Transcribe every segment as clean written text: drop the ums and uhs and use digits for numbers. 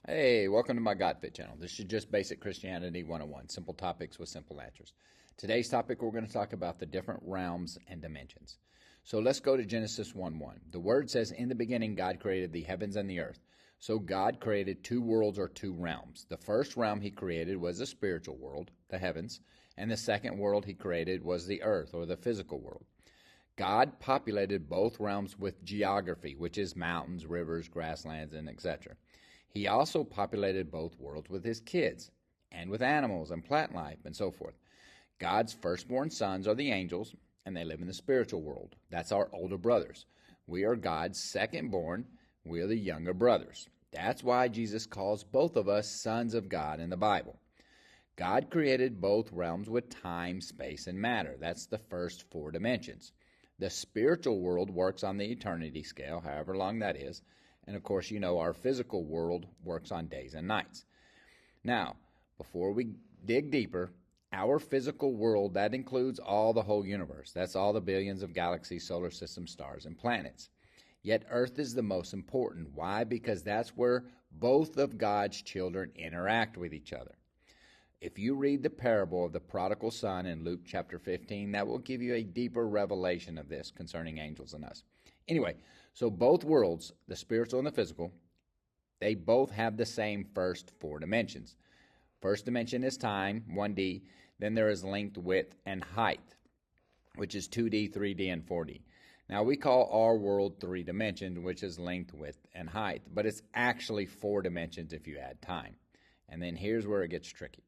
Hey, welcome to my GodFit channel. This is just basic Christianity 101, simple topics with simple answers. Today's topic, we're going to talk about the different realms and dimensions. So let's go to Genesis 1:1. The word says, "In the beginning, God created the heavens and the earth." So God created two worlds or two realms. The first realm he created was the spiritual world, the heavens, and the second world he created was the earth or the physical world. God populated both realms with geography, which is mountains, rivers, grasslands, and etc. He also populated both worlds with his kids and with animals and plant life and so forth. God's firstborn sons are the angels, and they live in the spiritual world. That's our older brothers. We are God's secondborn. We are the younger brothers. That's why Jesus calls both of us sons of God in the Bible. God created both realms with time, space, and matter. That's the first four dimensions. The spiritual world works on the eternity scale, however long that is. And of course, you know our physical world works on days and nights. Now, before we dig deeper, our physical world, that includes all the whole universe. That's all the billions of galaxies, solar systems, stars, and planets. Yet Earth is the most important. Why? Because that's where both of God's children interact with each other. If you read the parable of the prodigal son in Luke chapter 15, that will give you a deeper revelation of this concerning angels and us. Anyway, so both worlds, the spiritual and the physical, they both have the same first four dimensions. First dimension is time, 1D. Then there is length, width, and height, which is 2D, 3D, and 4D. Now, we call our world three dimensions, which is length, width, and height, but it's actually four dimensions if you add time. And then here's where it gets tricky.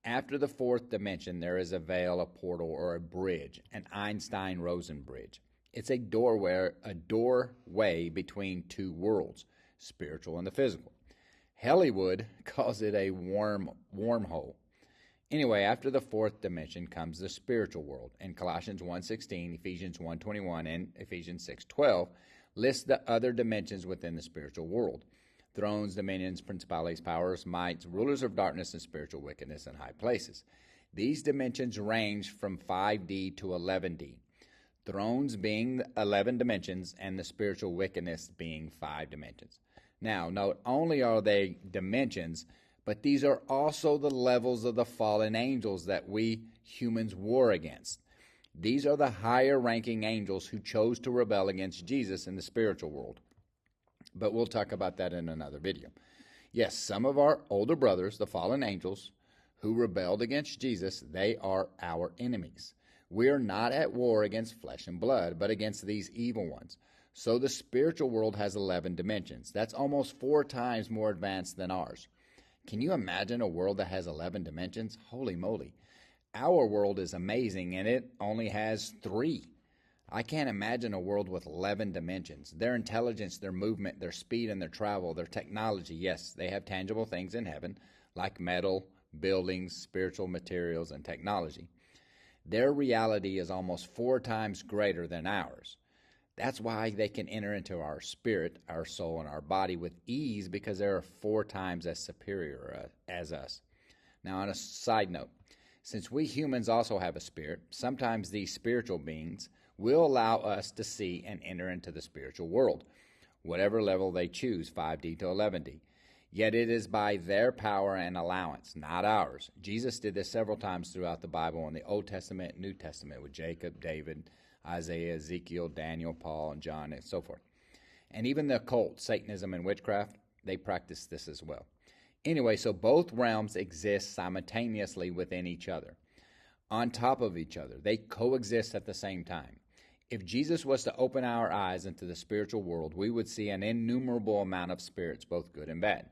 After the fourth dimension, there is a veil, a portal, or a bridge, an Einstein-Rosen bridge. It's a doorway between two worlds, spiritual and the physical. Hollywood calls it a wormhole. Anyway, after the fourth dimension comes the spiritual world. In Colossians 1:16, Ephesians 1:21, and Ephesians 6:12 lists the other dimensions within the spiritual world. Thrones, dominions, principalities, powers, mights, rulers of darkness, and spiritual wickedness in high places. These dimensions range from 5D to 11D. Thrones being 11 dimensions and the spiritual wickedness being 5 dimensions. Now, not only are they dimensions, but these are also the levels of the fallen angels that we humans war against. These are the higher ranking angels who chose to rebel against Jesus in the spiritual world. But we'll talk about that in another video. Yes, some of our older brothers, the fallen angels, who rebelled against Jesus, they are our enemies. We are not at war against flesh and blood, but against these evil ones. So the spiritual world has 11 dimensions. That's almost 4 times more advanced than ours. Can you imagine a world that has 11 dimensions? Holy moly. Our world is amazing, and it only has 3. I can't imagine a world with 11 dimensions. Their intelligence, their movement, their speed, and their travel, their technology, yes, they have tangible things in heaven, like metal, buildings, spiritual materials, and technology. Their reality is almost 4 times greater than ours. That's why they can enter into our spirit, our soul, and our body with ease, because they are 4 times as superior as us. Now, on a side note, since we humans also have a spirit, sometimes these spiritual beings will allow us to see and enter into the spiritual world, whatever level they choose, 5D to 11D. Yet it is by their power and allowance, not ours. Jesus did this several times throughout the Bible in the Old Testament, New Testament, with Jacob, David, Isaiah, Ezekiel, Daniel, Paul, and John, and so forth. And even the occult, Satanism, and witchcraft, they practice this as well. Anyway, so both realms exist simultaneously within each other, on top of each other. They coexist at the same time. If Jesus was to open our eyes into the spiritual world, we would see an innumerable amount of spirits, both good and bad,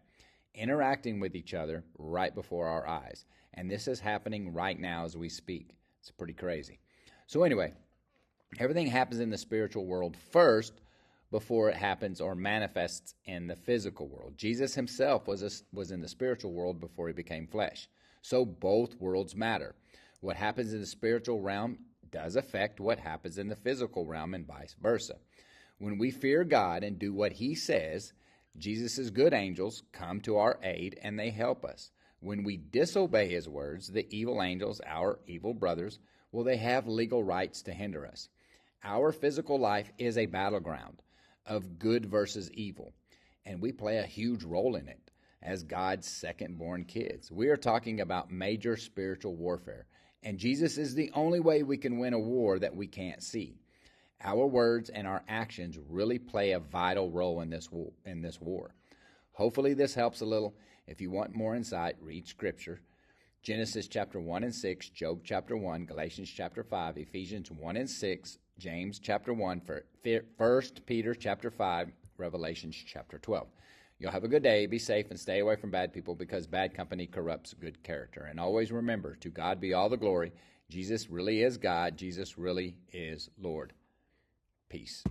interacting with each other right before our eyes. And this is happening right now as we speak. It's pretty crazy. So anyway, everything happens in the spiritual world first before it happens or manifests in the physical world. Jesus himself was in the spiritual world before he became flesh. So both worlds matter. What happens in the spiritual realm does affect what happens in the physical realm and vice versa. When we fear God and do what he says, Jesus' good angels come to our aid and they help us. When we disobey his words, the evil angels, our evil brothers, well, they have legal rights to hinder us. Our physical life is a battleground of good versus evil, and we play a huge role in it. as God's second-born kids. We are talking about major spiritual warfare, and Jesus is the only way we can win a war that we can't see. Our words and our actions really play a vital role in this war. Hopefully this helps a little. If you want more insight, read Scripture. Genesis chapter 1 and 6, Job chapter 1, Galatians chapter 5, Ephesians 1 and 6, James chapter 1, 1 Peter chapter 5, Revelations chapter 12. You'll have a good day. Be safe and stay away from bad people, because bad company corrupts good character. And always remember, to God be all the glory. Jesus really is God. Jesus really is Lord. Peace.